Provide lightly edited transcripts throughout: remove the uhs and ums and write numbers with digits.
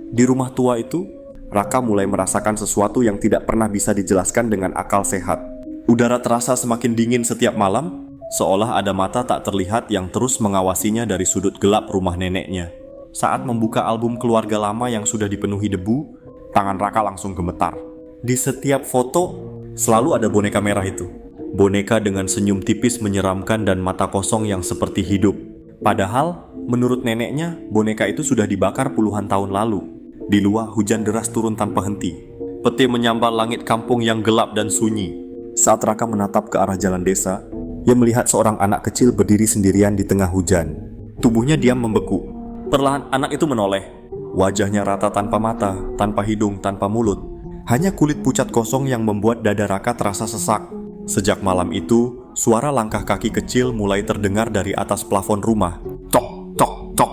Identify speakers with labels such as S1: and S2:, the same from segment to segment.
S1: Di rumah tua itu, Raka mulai merasakan sesuatu yang tidak pernah bisa dijelaskan dengan akal sehat. Udara terasa semakin dingin setiap malam, seolah ada mata tak terlihat yang terus mengawasinya dari sudut gelap rumah neneknya. Saat membuka album keluarga lama yang sudah dipenuhi debu, tangan Raka langsung gemetar. Di setiap foto, selalu ada boneka merah itu. Boneka dengan senyum tipis menyeramkan dan mata kosong yang seperti hidup. Padahal, menurut neneknya, boneka itu sudah dibakar puluhan tahun lalu. Di luar, hujan deras turun tanpa henti. Petir menyambar langit kampung yang gelap dan sunyi. Saat Raka menatap ke arah jalan desa, ia melihat seorang anak kecil berdiri sendirian di tengah hujan. Tubuhnya diam membeku. Perlahan anak itu menoleh. Wajahnya rata tanpa mata, tanpa hidung, tanpa mulut. Hanya kulit pucat kosong yang membuat dada Raka terasa sesak. Sejak malam itu, suara langkah kaki kecil mulai terdengar dari atas plafon rumah. Tok, tok, tok.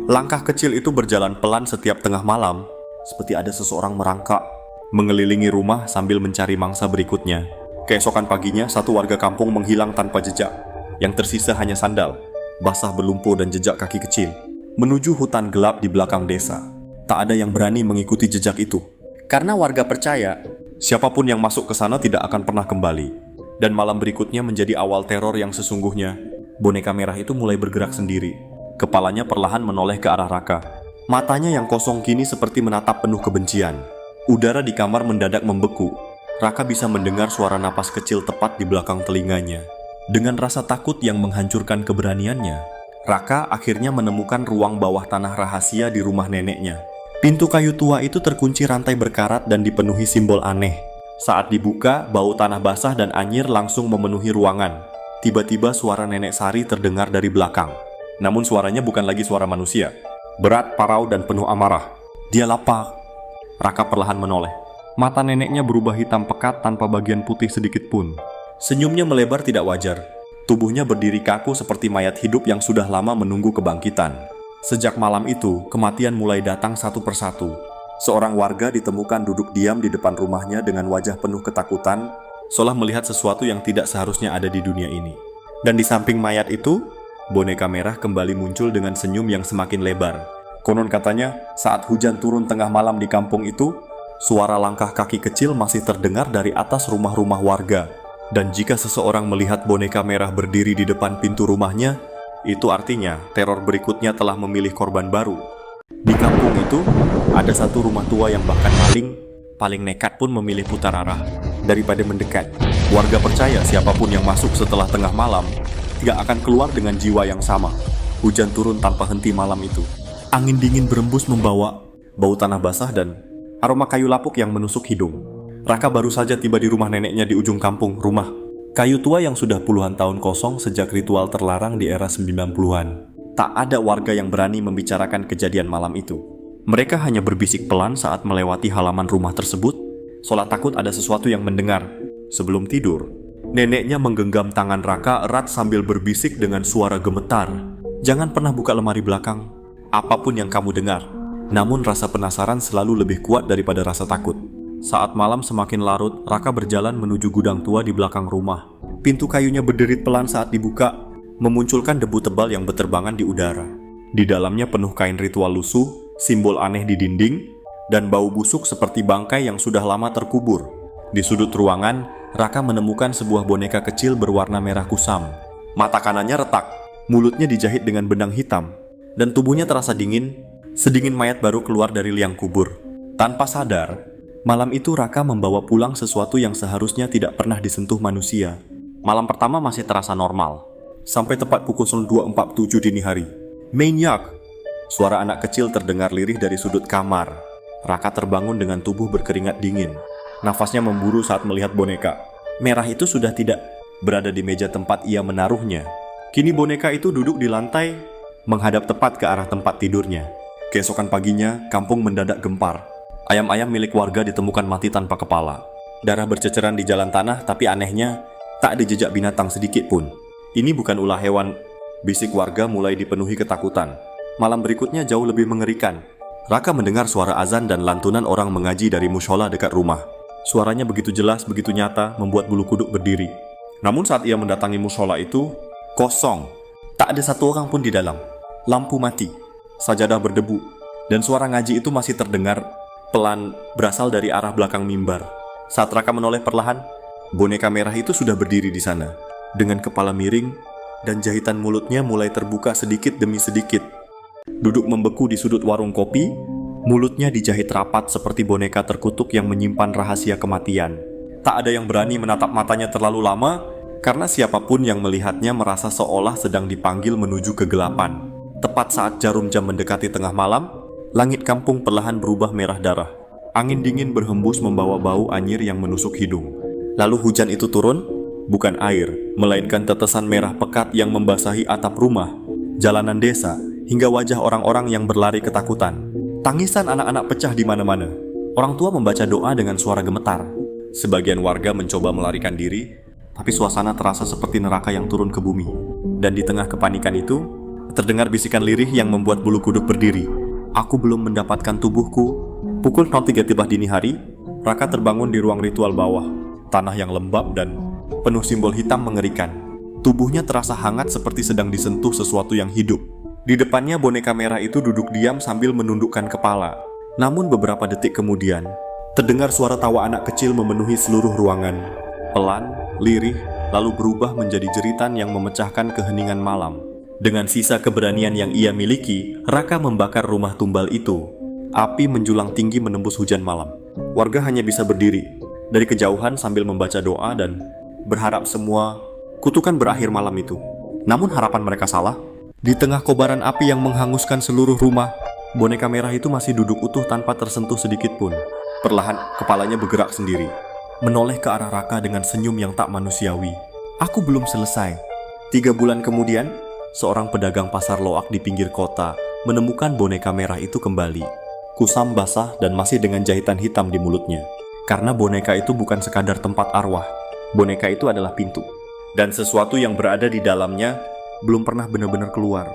S1: Langkah kecil itu berjalan pelan setiap tengah malam, seperti ada seseorang merangkak, mengelilingi rumah sambil mencari mangsa berikutnya. Keesokan paginya, satu warga kampung menghilang tanpa jejak. Yang tersisa hanya sandal, basah berlumpur dan jejak kaki kecil, menuju hutan gelap di belakang desa. Tak ada yang berani mengikuti jejak itu, karena warga percaya, siapapun yang masuk ke sana tidak akan pernah kembali. Dan malam berikutnya menjadi awal teror yang sesungguhnya. Boneka merah itu mulai bergerak sendiri. Kepalanya perlahan menoleh ke arah Raka. Matanya yang kosong kini seperti menatap penuh kebencian. Udara di kamar mendadak membeku. Raka bisa mendengar suara napas kecil tepat di belakang telinganya. Dengan rasa takut yang menghancurkan keberaniannya, Raka akhirnya menemukan ruang bawah tanah rahasia di rumah neneknya. Pintu kayu tua itu terkunci rantai berkarat dan dipenuhi simbol aneh. Saat dibuka, bau tanah basah dan anyir langsung memenuhi ruangan. Tiba-tiba suara nenek Sari terdengar dari belakang. Namun suaranya bukan lagi suara manusia. Berat, parau, dan penuh amarah. Dia lapar. Raka perlahan menoleh. Mata neneknya berubah hitam pekat tanpa bagian putih sedikit pun. Senyumnya melebar tidak wajar. Tubuhnya berdiri kaku seperti mayat hidup yang sudah lama menunggu kebangkitan. Sejak malam itu, kematian mulai datang satu persatu. Seorang warga ditemukan duduk diam di depan rumahnya dengan wajah penuh ketakutan, seolah melihat sesuatu yang tidak seharusnya ada di dunia ini. Dan di samping mayat itu, boneka merah kembali muncul dengan senyum yang semakin lebar. Konon katanya, saat hujan turun tengah malam di kampung itu, suara langkah kaki kecil masih terdengar dari atas rumah-rumah warga. Dan jika seseorang melihat boneka merah berdiri di depan pintu rumahnya, itu artinya teror berikutnya telah memilih korban baru. Di kampung itu, ada satu rumah tua yang bahkan paling nekat pun memilih putar arah daripada mendekat. Warga percaya siapapun yang masuk setelah tengah malam tidak akan keluar dengan jiwa yang sama. Hujan turun tanpa henti malam itu. Angin dingin berembus membawa bau tanah basah dan aroma kayu lapuk yang menusuk hidung. Raka baru saja tiba di rumah neneknya di ujung kampung, rumah kayu tua yang sudah puluhan tahun kosong sejak ritual terlarang di era 90-an. Tak ada warga yang berani membicarakan kejadian malam itu. Mereka hanya berbisik pelan saat melewati halaman rumah tersebut, seolah takut ada sesuatu yang mendengar. Sebelum tidur, neneknya menggenggam tangan Raka erat sambil berbisik dengan suara gemetar. Jangan pernah buka lemari belakang, apapun yang kamu dengar. Namun rasa penasaran selalu lebih kuat daripada rasa takut. Saat malam semakin larut, Raka berjalan menuju gudang tua di belakang rumah. Pintu kayunya berderit pelan saat dibuka, memunculkan debu tebal yang berterbangan di udara. Di dalamnya penuh kain ritual lusuh, simbol aneh di dinding, dan bau busuk seperti bangkai yang sudah lama terkubur. Di sudut ruangan, Raka menemukan sebuah boneka kecil berwarna merah kusam. Mata kanannya retak, mulutnya dijahit dengan benang hitam, dan tubuhnya terasa dingin, sedingin mayat baru keluar dari liang kubur. Tanpa sadar, malam itu Raka membawa pulang sesuatu yang seharusnya tidak pernah disentuh manusia. Malam pertama masih terasa normal, sampai tepat pukul 02.47 dini hari. Maniak! Suara anak kecil terdengar lirih dari sudut kamar. Raka terbangun dengan tubuh berkeringat dingin. Nafasnya memburu saat melihat boneka. Merah itu sudah tidak berada di meja tempat ia menaruhnya. Kini boneka itu duduk di lantai, menghadap tepat ke arah tempat tidurnya. Keesokan paginya, kampung mendadak gempar. Ayam-ayam milik warga ditemukan mati tanpa kepala. Darah berceceran di jalan tanah, tapi anehnya, tak ada jejak binatang sedikit pun. Ini bukan ulah hewan. Bisik warga mulai dipenuhi ketakutan. Malam berikutnya jauh lebih mengerikan. Raka mendengar suara azan dan lantunan orang mengaji dari mushola dekat rumah. Suaranya begitu jelas, begitu nyata, membuat bulu kuduk berdiri. Namun saat ia mendatangi mushola itu, kosong. Tak ada satu orang pun di dalam. Lampu mati. Sajadah berdebu. Dan suara ngaji itu masih terdengar pelan berasal dari arah belakang mimbar. Saat Raka menoleh perlahan, boneka merah itu sudah berdiri di sana, dengan kepala miring dan jahitan mulutnya mulai terbuka sedikit demi sedikit. Duduk membeku di sudut warung kopi, mulutnya dijahit rapat seperti boneka terkutuk yang menyimpan rahasia kematian. Tak ada yang berani menatap matanya terlalu lama, karena siapapun yang melihatnya merasa seolah sedang dipanggil menuju kegelapan. Tepat saat jarum jam mendekati tengah malam, langit kampung perlahan berubah merah darah. Angin dingin berhembus membawa bau anyir yang menusuk hidung. Lalu hujan itu turun, bukan air, melainkan tetesan merah pekat yang membasahi atap rumah, jalanan desa, hingga wajah orang-orang yang berlari ketakutan. Tangisan anak-anak pecah di mana-mana. Orang tua membaca doa dengan suara gemetar. Sebagian warga mencoba melarikan diri, tapi suasana terasa seperti neraka yang turun ke bumi. Dan di tengah kepanikan itu, terdengar bisikan lirih yang membuat bulu kuduk berdiri. Aku belum mendapatkan tubuhku. Pukul 03 tiba dini hari, Raka terbangun di ruang ritual bawah. Tanah yang lembab dan penuh simbol hitam mengerikan. Tubuhnya terasa hangat seperti sedang disentuh sesuatu yang hidup. Di depannya boneka merah itu duduk diam sambil menundukkan kepala. Namun beberapa detik kemudian, terdengar suara tawa anak kecil memenuhi seluruh ruangan. Pelan, lirih, lalu berubah menjadi jeritan yang memecahkan keheningan malam. Dengan sisa keberanian yang ia miliki, Raka membakar rumah tumbal itu. Api menjulang tinggi menembus hujan malam. Warga hanya bisa berdiri dari kejauhan sambil membaca doa dan berharap semua kutukan berakhir malam itu. Namun harapan mereka salah. Di tengah kobaran api yang menghanguskan seluruh rumah, boneka merah itu masih duduk utuh tanpa tersentuh sedikit pun. Perlahan kepalanya bergerak sendiri, menoleh ke arah Raka dengan senyum yang tak manusiawi. Aku belum selesai. 3 bulan kemudian, seorang pedagang pasar loak di pinggir kota menemukan boneka merah itu kembali. Kusam basah dan masih dengan jahitan hitam di mulutnya. Karena boneka itu bukan sekadar tempat arwah. Boneka itu adalah pintu. Dan sesuatu yang berada di dalamnya belum pernah benar-benar keluar.